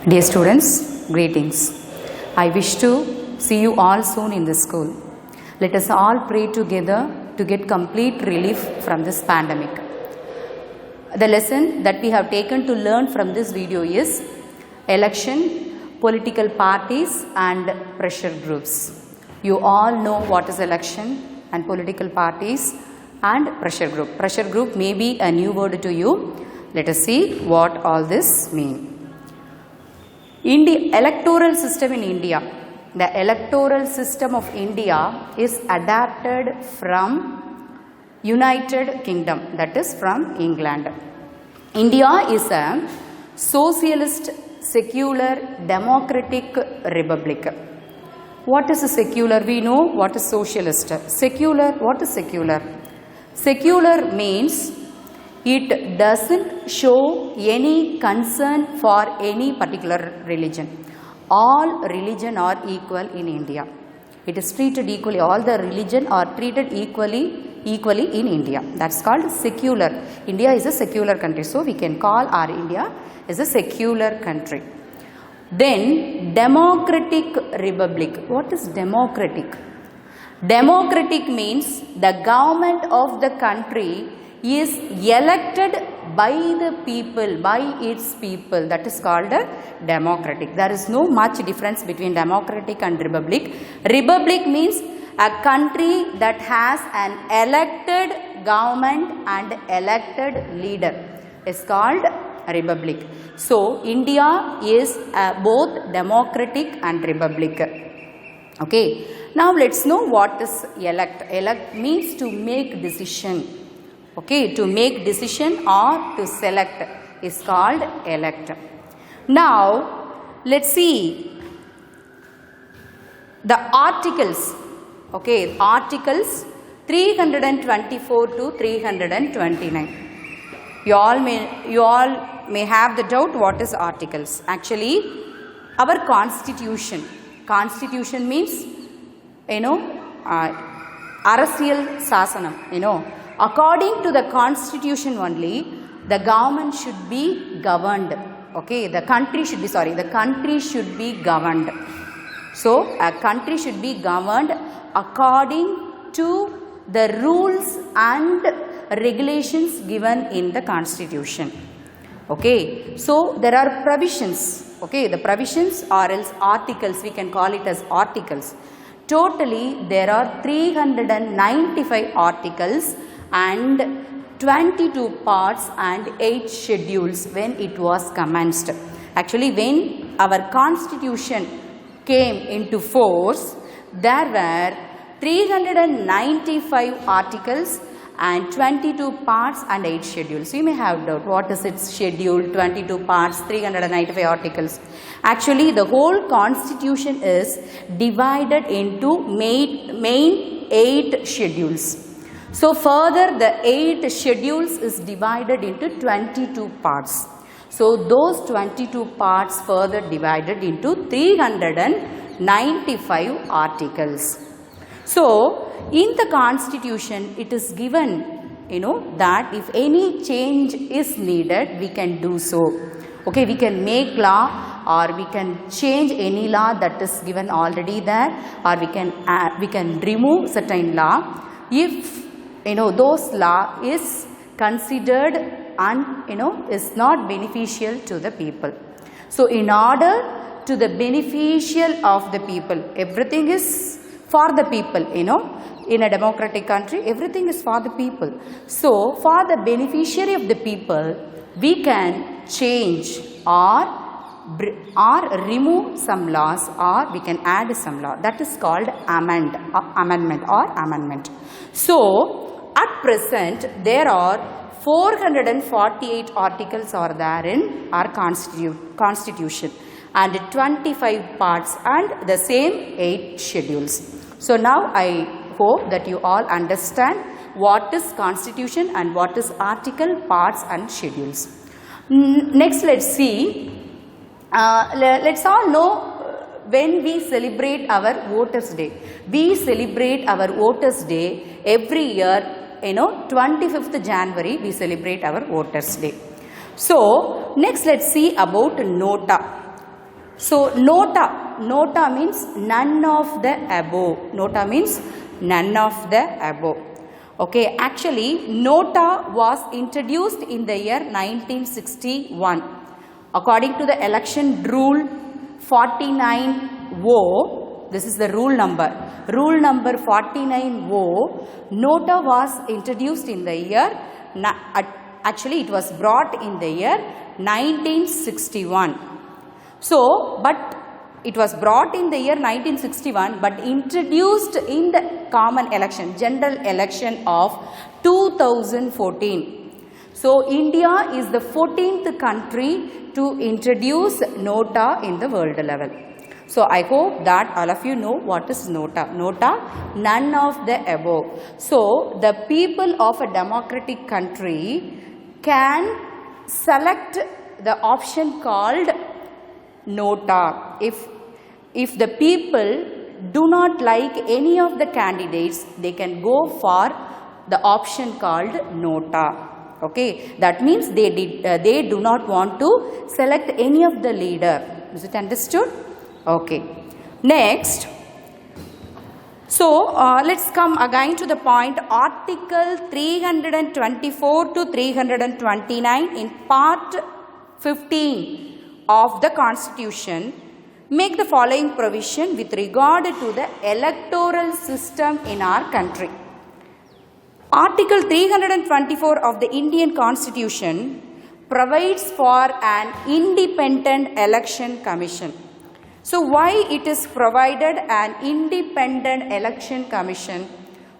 Dear students, greetings. I wish to see you all soon in the school. Let us all pray together to get complete relief from this pandemic. The lesson that we have taken to learn from this video is election, political parties and pressure groups. You all know what is election and political parties and pressure group. Pressure group may be a new word to you. Let us see what all this mean. Electoral system in India. The electoral system of India is adapted from United Kingdom, that is from England. India is a socialist, secular, democratic republic. What is a secular? We know what is socialist. Secular, what is secular? Secular means it doesn't show any concern for any particular religion. All religion are equal in India. It is treated equally. All the religion are treated equally in India. That's called secular. India is a secular country. So we can call our India as a secular country. Then democratic republic. What is democratic? Democratic means the government of the country is elected by the people, by its people. That is called a democratic. There is no much difference between democratic and republic. Republic means a country that has an elected government and elected leader is called a republic. So India is both democratic and republic. Okay. Now let's know what is elect. Elect means to make decision. Okay, to make decision or to select is called elect. Now, let's see the articles. Okay, articles 324 to 329. You all may have the doubt what is articles. Actually, our constitution. Constitution means, Arasiyal Sasanam, according to the constitution only, the government should be governed. Okay, the country should be governed. So, a country should be governed according to the rules and regulations given in the constitution. Okay, so there are provisions. Okay, the provisions or else articles, we can call it as articles. Totally, there are 395 articles and 22 parts and 8 schedules when it was commenced. Actually, when our constitution came into force, there were 395 articles and 22 parts and 8 schedules. You may have doubt, what is its schedule, 22 parts, 395 articles. Actually, the whole constitution is divided into main 8 schedules. So further, the 8 schedules is divided into 22 parts. So those 22 parts further divided into 395 articles. So in the constitution, it is given, that if any change is needed, we can do so. Okay, we can make law or we can change any law that is given already there, or we can remove certain law if those law is considered and is not beneficial to the people. So in order to the beneficial of the people, everything is for the people, in a democratic country, everything is for the people. So for the beneficiary of the people, we can change or remove some laws, or we can add some law. That is called amendment. So at present, there are 448 articles are there in our constitution and 25 parts and the same 8 schedules. So now I hope that you all understand what is constitution and what is article, parts and schedules. Next, let's see. Let's all know when we celebrate our Voters' Day. We celebrate our Voters' Day every year. 25th January we celebrate our Voters' Day. So next let's see about nota. So nota means none of the above. Nota means none of the above. Okay, actually nota was introduced in the year 1961 according to the election rule 49O. This is the rule number 49O. Nota was introduced in the year, actually it was brought in the year 1961. So, but it was brought in the year 1961 but introduced in the common election, general election of 2014. So, India is the 14th country to introduce nota in the world level. So, I hope that all of you know what is nota. Nota, none of the above. So, the people of a democratic country can select the option called nota. If the people do not like any of the candidates, they can go for the option called nota. Okay, that means they do not want to select any of the leader. Is it understood? Okay. Next, so let's come again to the point. Article 324 to 329 in part 15 of the Constitution make the following provision with regard to the electoral system in our country. Article 324 of the Indian Constitution provides for an independent election commission. So why it is provided an independent election commission?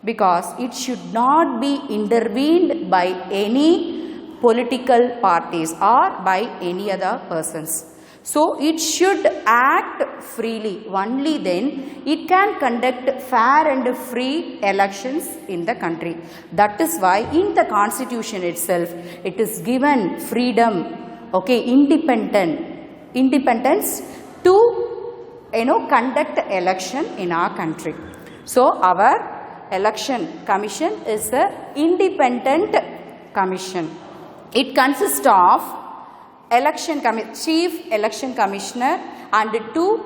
Because it should not be intervened by any political parties or by any other persons. So it should act freely. Only then it can conduct fair and free elections in the country. That is why in the Constitution itself it is given freedom, okay, independence to conduct election in our country. So our election commission is a independent commission. It consists of chief election commissioner and two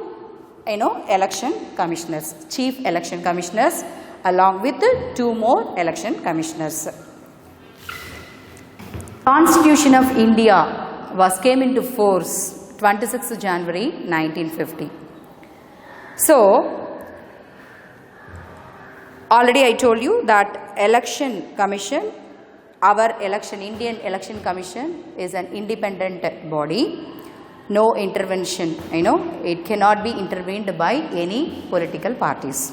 election commissioners, chief election commissioners along with two more election commissioners. Constitution of India came into force 26th January 1950. So already I told you that election commission, our Indian election commission is an independent body. No intervention, it cannot be intervened by any political parties.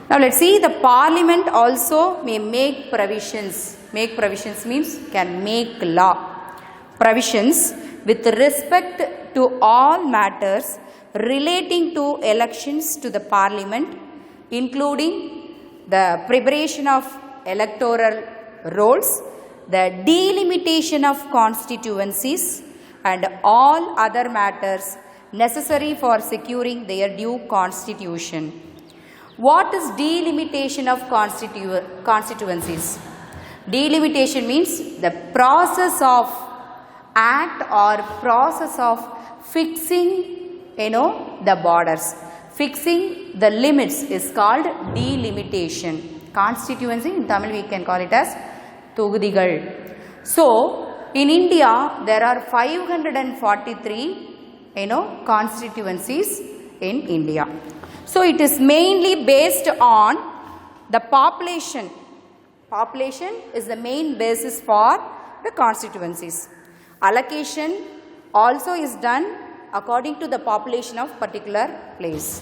Now let's see, the parliament also may make provisions. Make provisions means can make law. Provisions with respect to all matters relating to elections to the parliament, including the preparation of electoral rolls, the delimitation of constituencies and all other matters necessary for securing their due constitution. What is delimitation of constituencies? Delimitation means the process of act or process of fixing the borders, fixing the limits is called delimitation. Constituency in Tamil we can call it as Togudigal. So in India there are 543 constituencies in India. So it is mainly based on the population. Population is the main basis for the constituencies. Allocation also is done according to the population of particular place.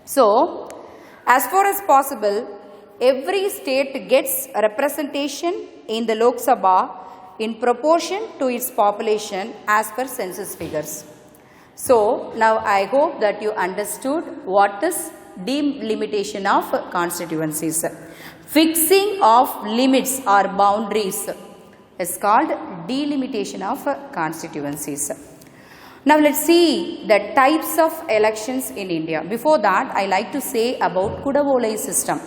So as far as possible, every state gets representation in the Lok Sabha in proportion to its population as per census figures. So now I hope that you understood what is delimitation of constituencies. Fixing of limits or boundaries is called delimitation of constituencies. Now let's see the types of elections in India. Before that, I like to say about Kudavolai system.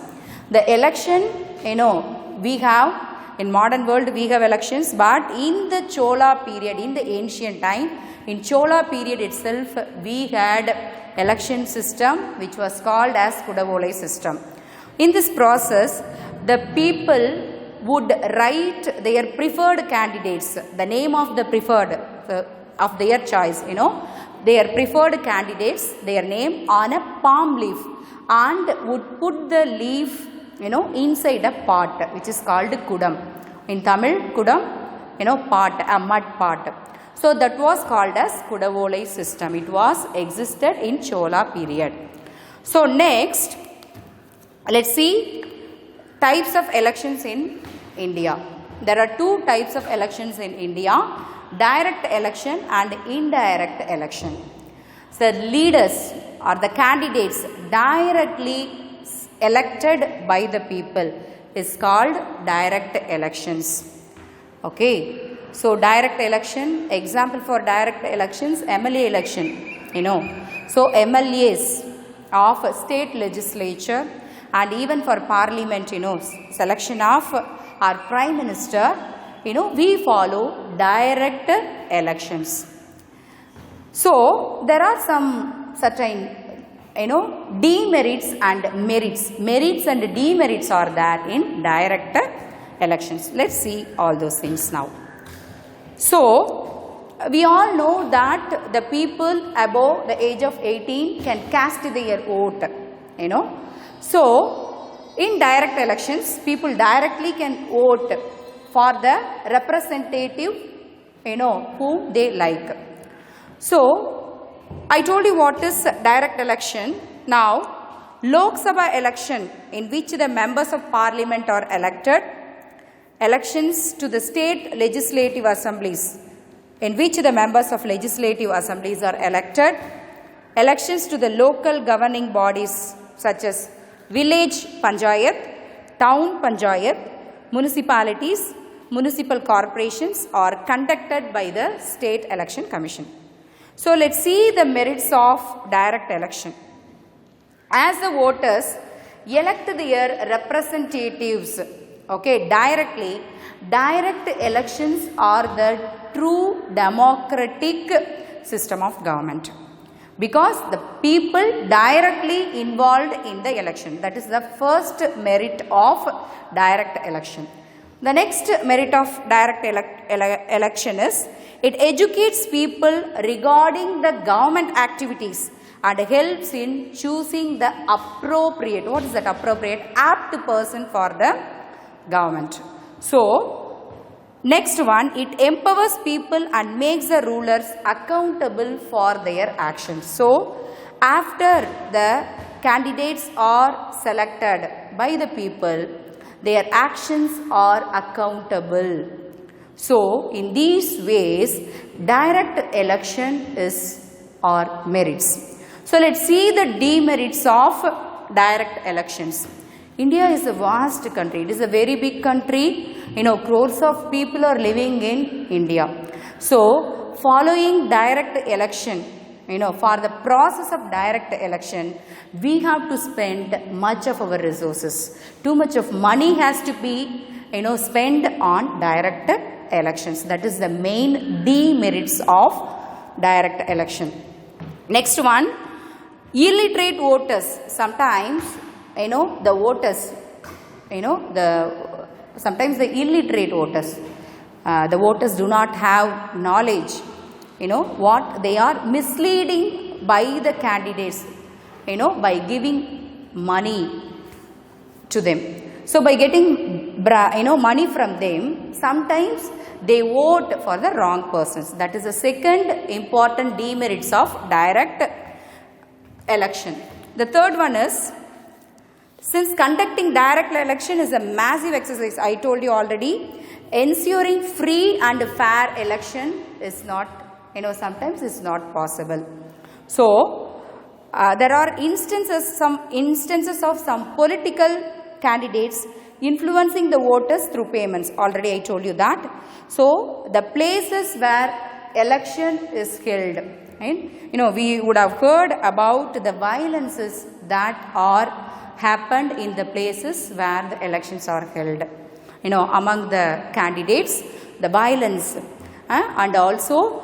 The election, we have In modern world we have elections, but in the Chola period, in the ancient time, in Chola period itself, we had election system which was called as Kudavolai system. In this process, the people would write their preferred candidates, the name of the preferred of their choice, their preferred candidates, their name on a palm leaf, and would put the leaf, inside a pot which is called kudam. In Tamil, kudam, pot, a mud pot. So that was called as Kudavolai system. It was existed in Chola period. So next, let's see types of elections in India. There are two types of elections in India: direct election and indirect election. So the leaders or the candidates directly elected by the people is called direct elections. Okay. So direct election, example for direct elections, MLA election, So MLAs of state legislature, and even for parliament, selection of our prime minister, we follow direct elections. So there are some certain, demerits and merits. Merits and demerits are there in direct elections. Let's see all those things now. So, we all know that the people above the age of 18 can cast their vote, So, in direct elections, people directly can vote for the representative, whom they like. So, I told you what is direct election. Now, Lok Sabha election, in which the members of parliament are elected, elections to the state legislative assemblies, in which the members of legislative assemblies are elected, elections to the local governing bodies such as village panchayat, town panchayat, municipalities, municipal corporations are conducted by the State Election Commission. So let's see the merits of direct election. As the voters elect their representatives, directly, direct elections are the true democratic system of government, because the people directly involved in the election. That is the first merit of direct election. The next merit of direct election is it educates people regarding the government activities and helps in choosing the appropriate, what is that appropriate, apt person for the government. So, next one, it empowers people and makes the rulers accountable for their actions. So, after the candidates are selected by the people, their actions are accountable. So, in these ways, direct election is or merits. So, let us see the demerits of direct elections. India is a vast country. It is a very big country. Crores of people are living in India. So, following direct election, for the process of direct election, we have to spend much of our resources. Too much of money has to be, spent on direct elections. That is the main demerits of direct election. Next one, illiterate voters. Sometimes, the voters, sometimes the illiterate voters, the voters do not have knowledge, what they are misleading by the candidates, by giving money to them. So, by getting, money from them, sometimes they vote for the wrong persons. That is the second important demerits of direct election. The third one is, since conducting direct election is a massive exercise, I told you already, ensuring free and fair election is not, sometimes is not possible. So, there are some instances of some political candidates influencing the voters through payments. Already I told you that. So, the places where election is held, right? We would have heard about the violences that are happened in the places where the elections are held. among the candidates, the violence, and also,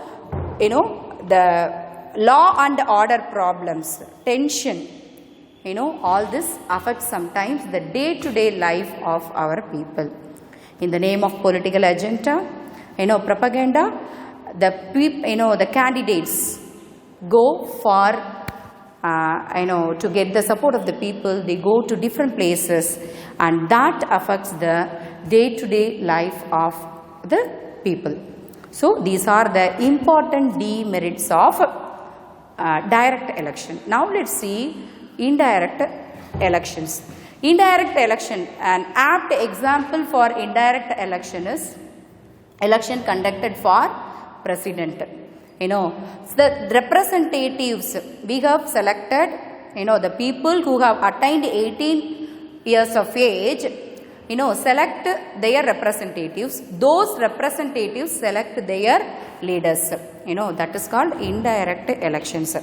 the law and order problems, tension, all this affects sometimes the day-to-day life of our people. In the name of political agenda, propaganda, the candidates go for, to get the support of the people, they go to different places, and that affects the day-to-day life of the people. So, these are the important demerits of direct election. Now, let's see indirect elections. Indirect election, an apt example for indirect election is election conducted for president. The representatives, we have selected, the people who have attained 18 years of age, select their representatives. Those representatives select their leaders. That is called indirect elections.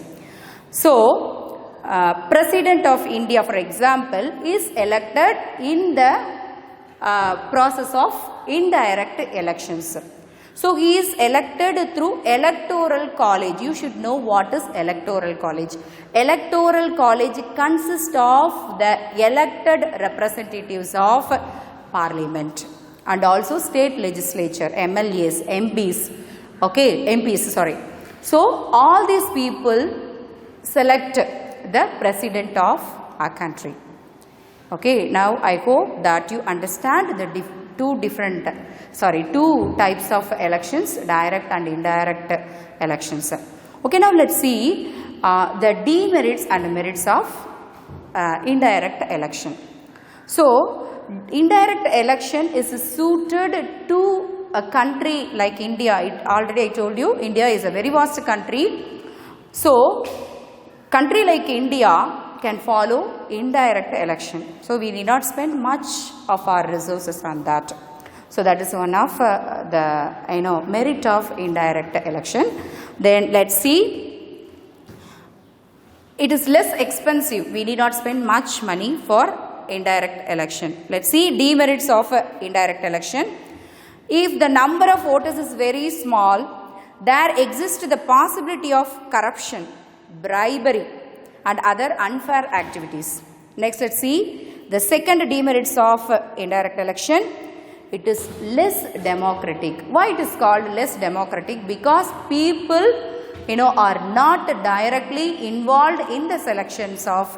So, President of India, for example, is elected in the process of indirect elections. So, he is elected through electoral college. You should know what is electoral college. Electoral college consists of the elected representatives of parliament and also state legislature, MLAs, MPs. Okay, MPs, sorry. So, all these people select the president of our country. Okay, now I hope that you understand the two types of elections, direct and indirect elections. Okay, now let's see the demerits and merits of indirect election. So, indirect election is suited to a country like India. Already I told you, India is a very vast country. So, country like India can follow indirect election. So, we need not spend much of our resources on that. So, that is one of the merit of indirect election. Then let's see, it is less expensive. We need not spend much money for indirect election. Let's see demerits of indirect election. If the number of voters is very small, there exists the possibility of corruption, bribery, and other unfair activities. Next, let's see the second demerits of indirect election. It is less democratic. Why it is called less democratic? Because people, are not directly involved in the selections of,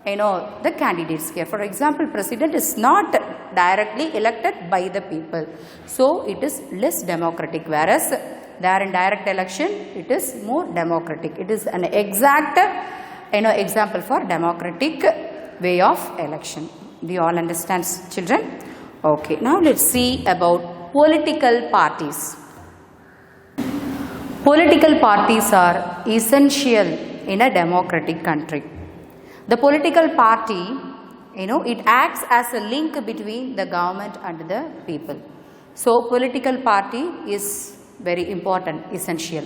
the candidates here. For example, president is not directly elected by the people. So, it is less democratic. Whereas, there in direct election, it is more democratic. It is an exact, example for democratic way of election. Do you all understand, children? Okay, now let's see about political parties. Political parties are essential in a democratic country. The political party, it acts as a link between the government and the people. So, political party is very important, essential.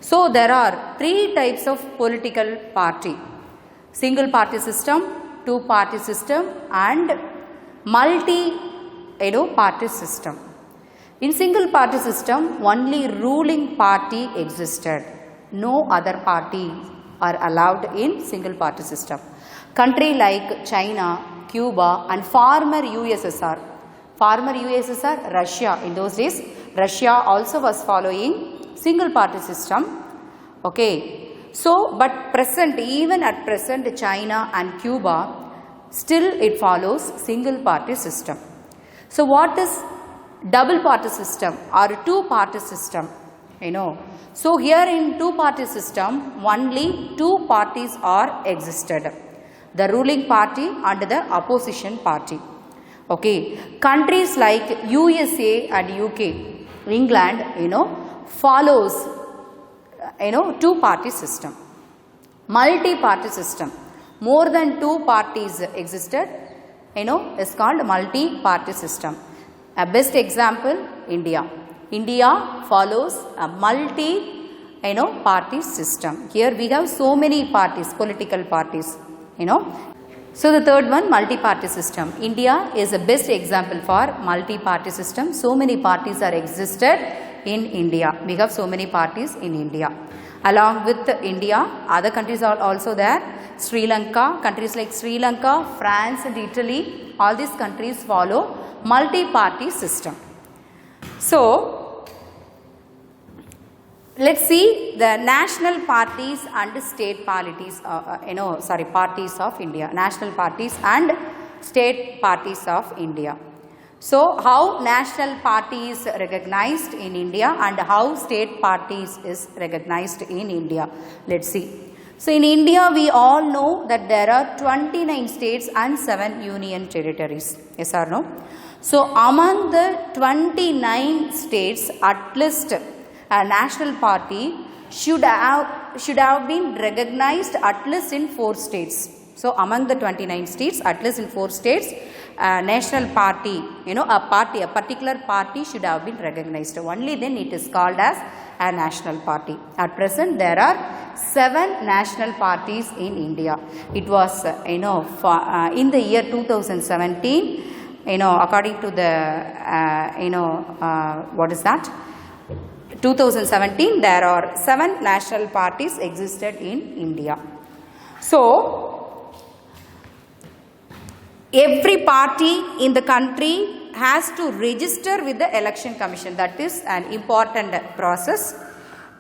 So, there are three types of political party: single party system, two party system, and multi-party system. In single party system, only ruling party existed. No other party are allowed in single party system. Country like China, Cuba, and former USSR. Former USSR, Russia. In those days, Russia also was following single party system. Okay. So, but even at present, China and Cuba, still it follows single party system. So, what is double party system or two party system? So, here in two party system, only two parties are existed: the ruling party and the opposition party. Okay, countries like USA and UK, England, follows, two party system. Multi-party system, more than two parties existed, is called multi-party system. A best example, India. India follows a party system. Here we have so many parties, political parties, So the third one, multi-party system. India is the best example for multi-party system. So many parties are existed in India. We have so many parties in India. Along with India, other countries are also there. Sri Lanka, countries like Sri Lanka, France and Italy, all these countries follow multi-party system. So let's see the national parties and state parties, parties of India, national parties and state parties of India. So how national party is recognized in India and how state parties is recognized in India. Let's see. So in India we all know that there are 29 states and 7 union territories. Yes or no? So among the 29 states, at least a national party should have been recognized at least in 4 states. So among the 29 states, at least in 4 states, a national party, a particular party should have been recognized. Only then it is called as a national party. At present there are 7 national parties in India. It was, in the year 2017, according to the, what is that? 2017, there are 7 national parties existed in India. So, every party in the country has to register with the Election Commission. That is an important process.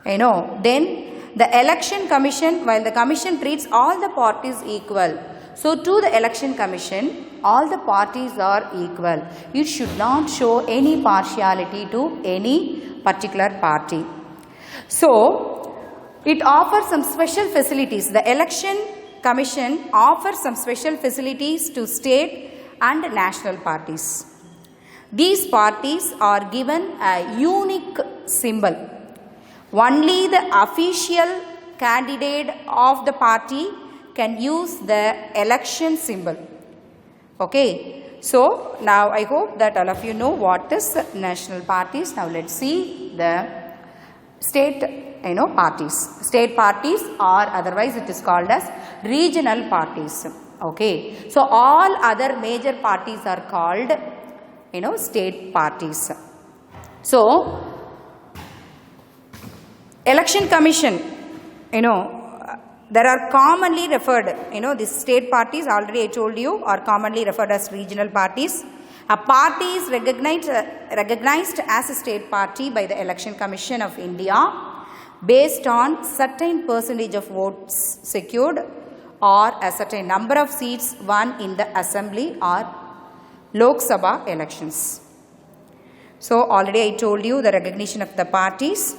Then the Election Commission, while the Commission treats all the parties equal, so to the Election Commission, all the parties are equal. It should not show any partiality to any particular party. So, it offers some special facilities. The Election Commission offers some special facilities to state and national parties. These parties are given a unique symbol. Only the official candidate of the party can use the election symbol. Okay. So, now I hope that all of you know what is national parties. Now, let's see the state parties. State parties, or otherwise it is called as regional parties. Okay. So, all other major parties are called state parties. So, Election Commission, there are commonly referred, these state parties, already I told you, are commonly referred as regional parties. A party is recognized as a state party by the Election Commission of India based on certain percentage of votes secured or a certain number of seats won in the Assembly or Lok Sabha elections. So, already I told you the recognition of the parties.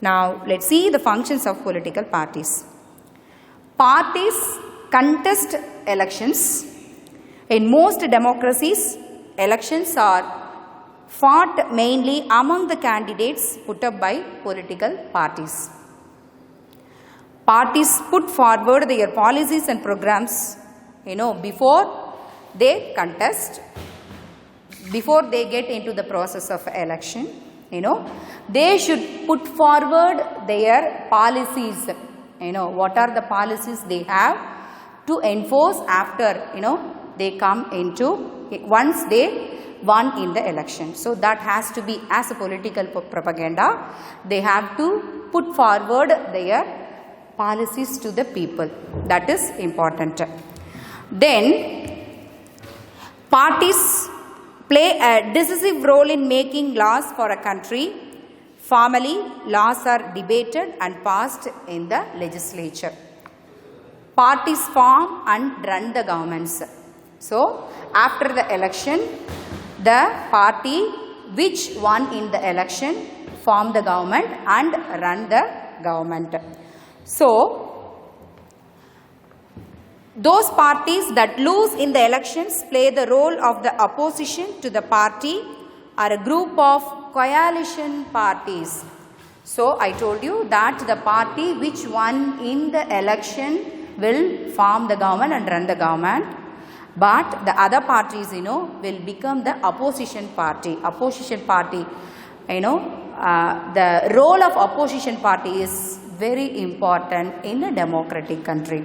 Now, let's see the functions of political parties. Parties contest elections. In most democracies, elections are fought mainly among the candidates put up by political parties. Parties put forward their policies and programs, before they contest, before they get into the process of election, they should put forward their policies. What are the policies they have to enforce after, they come into, once they won in the election. So, that has to be as a political propaganda. They have to put forward their policies to the people. That is important. Then, parties play a decisive role in making laws for a country. Formally, laws are debated and passed in the legislature. Parties form and run the governments. So, after the election, the party which won in the election form the government and run the government. So, those parties that lose in the elections play the role of the opposition to the party or a group of coalition parties. So, I told you that the party which won in the election will form the government and run the government, but the other parties, will become the opposition party. Opposition party, the role of opposition party is very important in a democratic country.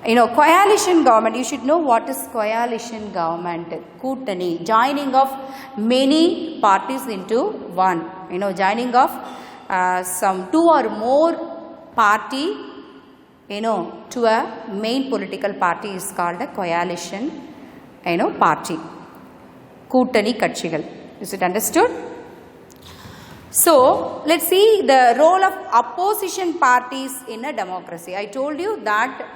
Coalition government, you should know what is coalition government. Koottani, joining of many parties into one. Joining of some two or more party, to a main political party is called a coalition, party. Koottani Katchigal. Is it understood? So, let's see the role of opposition parties in a democracy. I told you that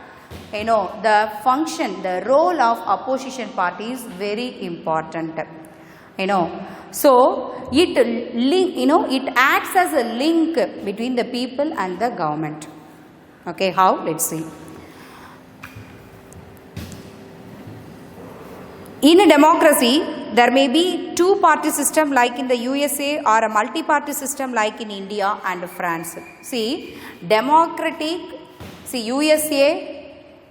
the function, the role of opposition party is very important. So it acts as a link between the people and the government. Okay, how? Let's see. In a democracy, there may be two-party system like in the USA or a multi-party system like in India and France. See, USA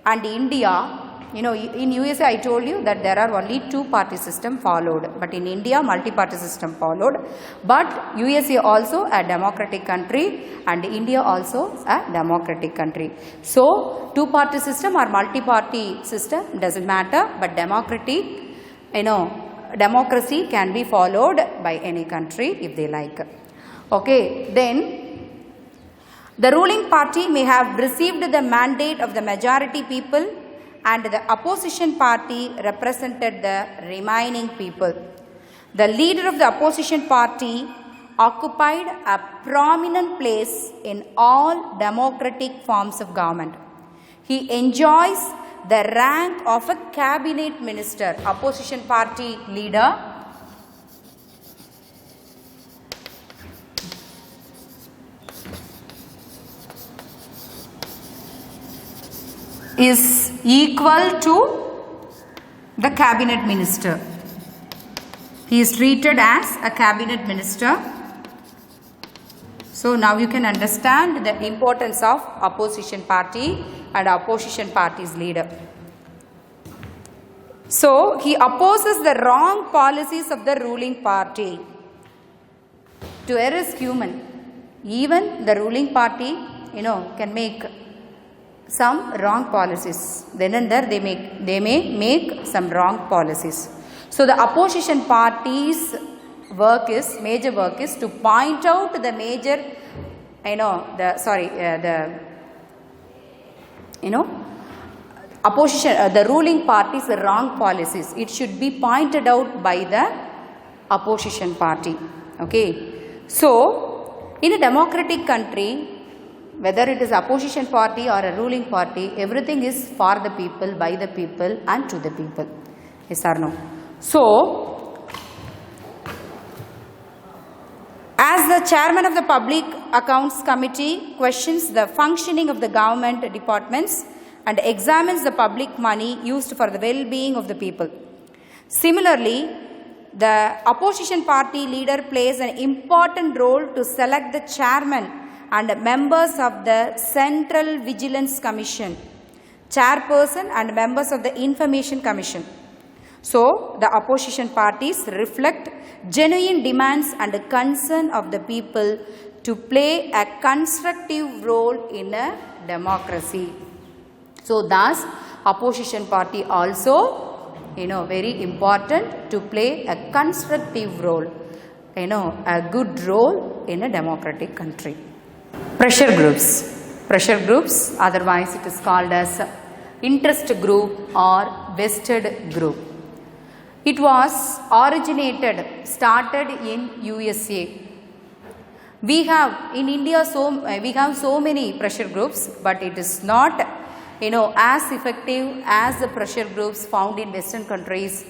and India, in USA I told you that there are only two-party system followed, but in India multi-party system followed, but USA also a democratic country and India also a democratic country. So, two-party system or multi-party system doesn't matter, but democracy can be followed by any country if they like. Okay, then the ruling party may have received the mandate of the majority people and the opposition party represented the remaining people. The leader of the opposition party occupied a prominent place in all democratic forms of government. He enjoys the rank of a cabinet minister. Opposition party leader is equal to the cabinet minister. He is treated as a cabinet minister. So now you can understand the importance of opposition party and opposition party's leader. So he opposes the wrong policies of the ruling party. To err is human. Even the ruling party, can make some wrong policies. Then and there they may make some wrong policies. So the opposition party's major work is to point out the major, opposition, the ruling party's wrong policies. It should be pointed out by the opposition party. Okay. So, in a democratic country, whether it is opposition party or a ruling party, everything is for the people, by the people and to the people. Yes or no? So, as the chairman of the Public Accounts Committee questions the functioning of the government departments and examines the public money used for the well-being of the people. Similarly, the opposition party leader plays an important role to select the chairman and members of the Central Vigilance Commission, chairperson and members of the Information Commission. So, the opposition parties reflect genuine demands and concern of the people to play a constructive role in a democracy. So, thus opposition party also, very important to play a constructive role, a good role in a democratic country. Pressure groups, otherwise it is called as interest group or vested group. It was started in USA. We have in India we have so many pressure groups, but it is not as effective as the pressure groups found in Western countries,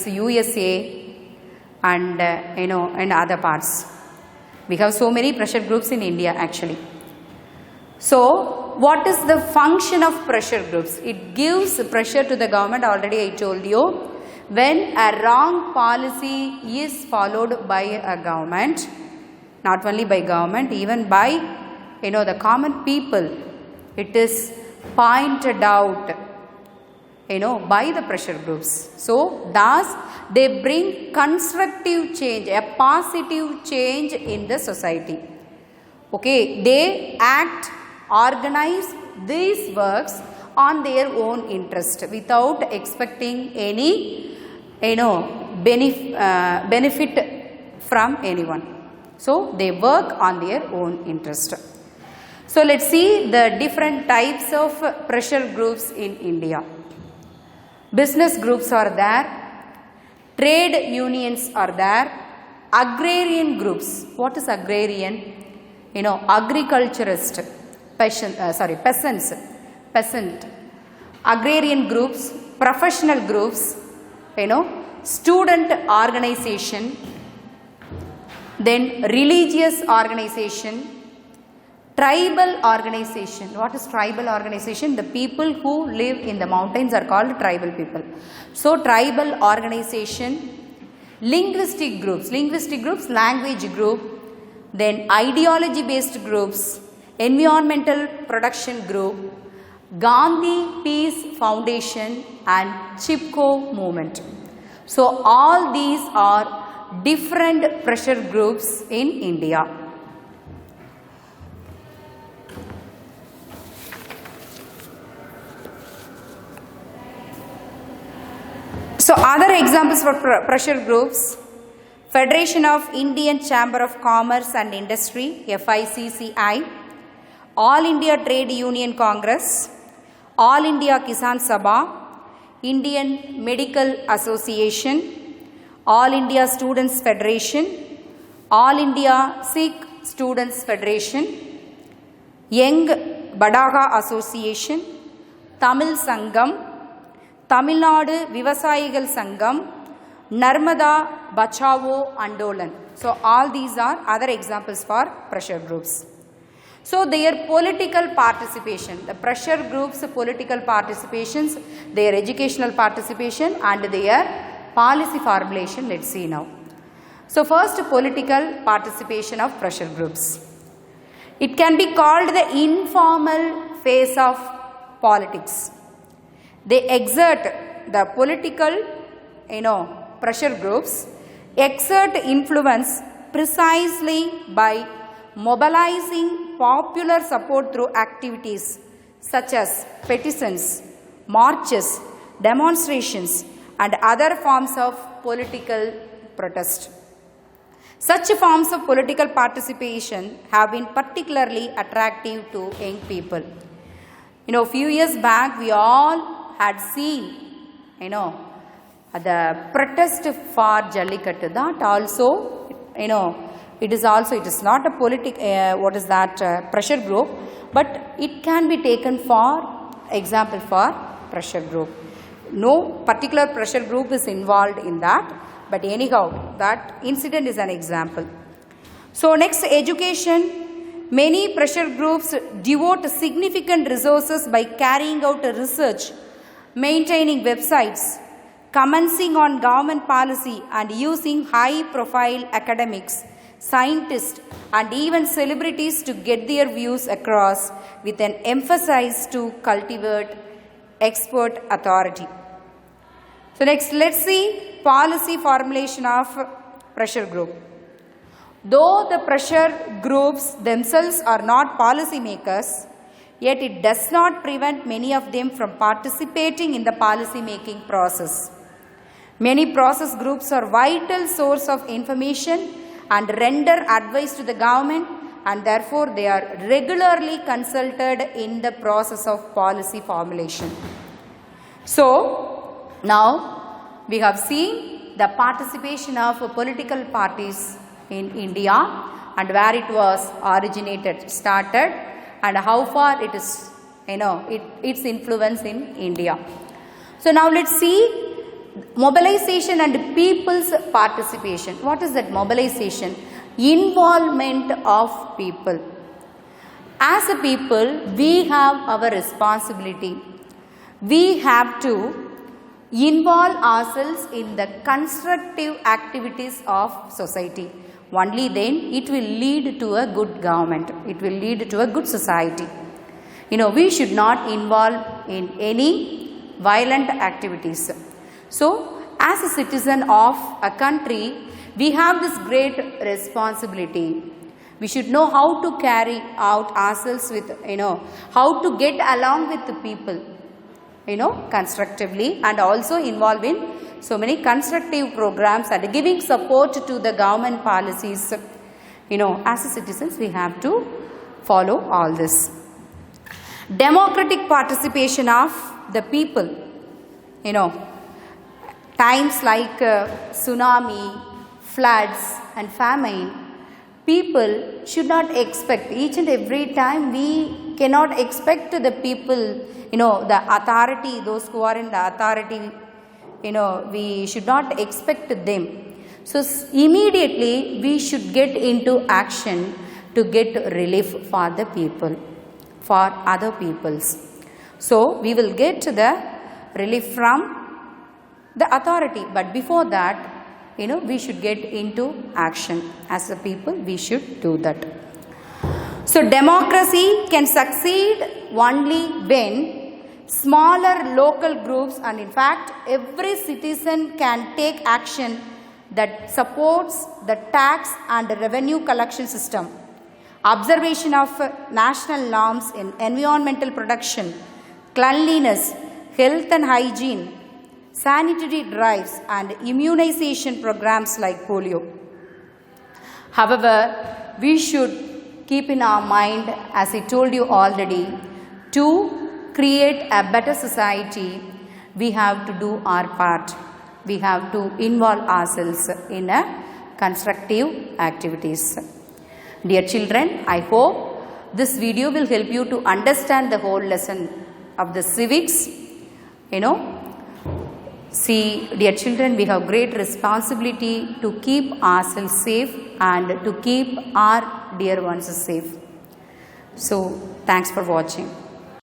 USA and and other parts. We have so many pressure groups in India actually. So, what is the function of pressure groups? It gives pressure to the government, already I told you. When a wrong policy is followed by a government, not only by government, even by the common people, it is pointed out by the pressure groups. So, thus they bring constructive change, a positive change in the society. Okay, they act, organize these works on their own interest without expecting any benefit from anyone. So they work on their own interest. So let's see the different types of pressure groups in India. Business groups are there, trade unions are there, agrarian groups. What is agrarian? Agriculturist, peasants, peasant, agrarian groups, professional groups, student organization, then religious organization, tribal organization. What is tribal organization? The people who live in the mountains are called tribal people. So tribal organization, linguistic groups, language group, then ideology based groups, environmental protection group, Gandhi Peace Foundation and Chipko movement. So all these are different pressure groups in India. So other examples for pressure groups: Federation of Indian Chamber of Commerce and Industry, FICCI, All India Trade Union Congress, All India Kisan Sabha, Indian Medical Association, All India Students Federation, All India Sikh Students Federation, Young Badaga Association, Tamil Sangam, Tamil Nadu Vivasayigal Sangam, Narmada Bachavo Andolan. So all these are other examples for pressure groups. So their political participation, the pressure groups' political participations, their educational participation and their policy formulation, let's see now. So first, political participation of pressure groups. It can be called the informal phase of politics. They exert the political, pressure groups exert influence precisely by mobilizing popular support through activities such as petitions, marches, demonstrations and other forms of political protest. Such forms of political participation have been particularly attractive to young people. A few years back we all had seen, the protest for Jallikattu. That also, it is not a pressure group, but it can be taken for example for pressure group. No particular pressure group is involved in that, but anyhow, that incident is an example. So next, education. Many pressure groups devote significant resources by carrying out research, maintaining websites, commenting on government policy and using high-profile academics, scientists and even celebrities to get their views across with an emphasis to cultivate expert authority. So next, let's see policy formulation of pressure group. Though the pressure groups themselves are not policy makers, yet it does not prevent many of them from participating in the policy making process. Many process groups are vital source of information and render advice to the government, and therefore they are regularly consulted in the process of policy formulation. So now we have seen the participation of political parties in India and where it was started and how far it is, its influence in India. So now let's see mobilization and people's participation. What is that mobilization? Involvement of people. As a people, we have our responsibility. We have to involve ourselves in the constructive activities of society. Only then it will lead to a good government. It will lead to a good society. We should not involve in any violent activities. So, as a citizen of a country, we have this great responsibility. We should know how to carry out ourselves with, how to get along with the people, constructively, and also involve in so many constructive programs and giving support to the government policies. As a citizens, we have to follow all this. Democratic participation of the people. Times like tsunami, floods and famine, people should not expect, each and every time we cannot expect the people, the authority, those who are in the authority, we should not expect them. So immediately we should get into action to get relief for the people, for other peoples. So we will get the relief from the authority, but before that, we should get into action. As a people, we should do that. So democracy can succeed only when smaller local groups, and in fact every citizen can take action that supports the tax and revenue collection system, observation of national norms in environmental production, cleanliness, health and hygiene, sanitary drives and immunization programs like polio. However, we should keep in our mind, as I told you already, to create a better society, we have to do our part. We have to involve ourselves in a constructive activities. Dear children, I hope this video will help you to understand the whole lesson of the civics. See, dear children, we have great responsibility to keep ourselves safe and to keep our dear ones safe. So, thanks for watching.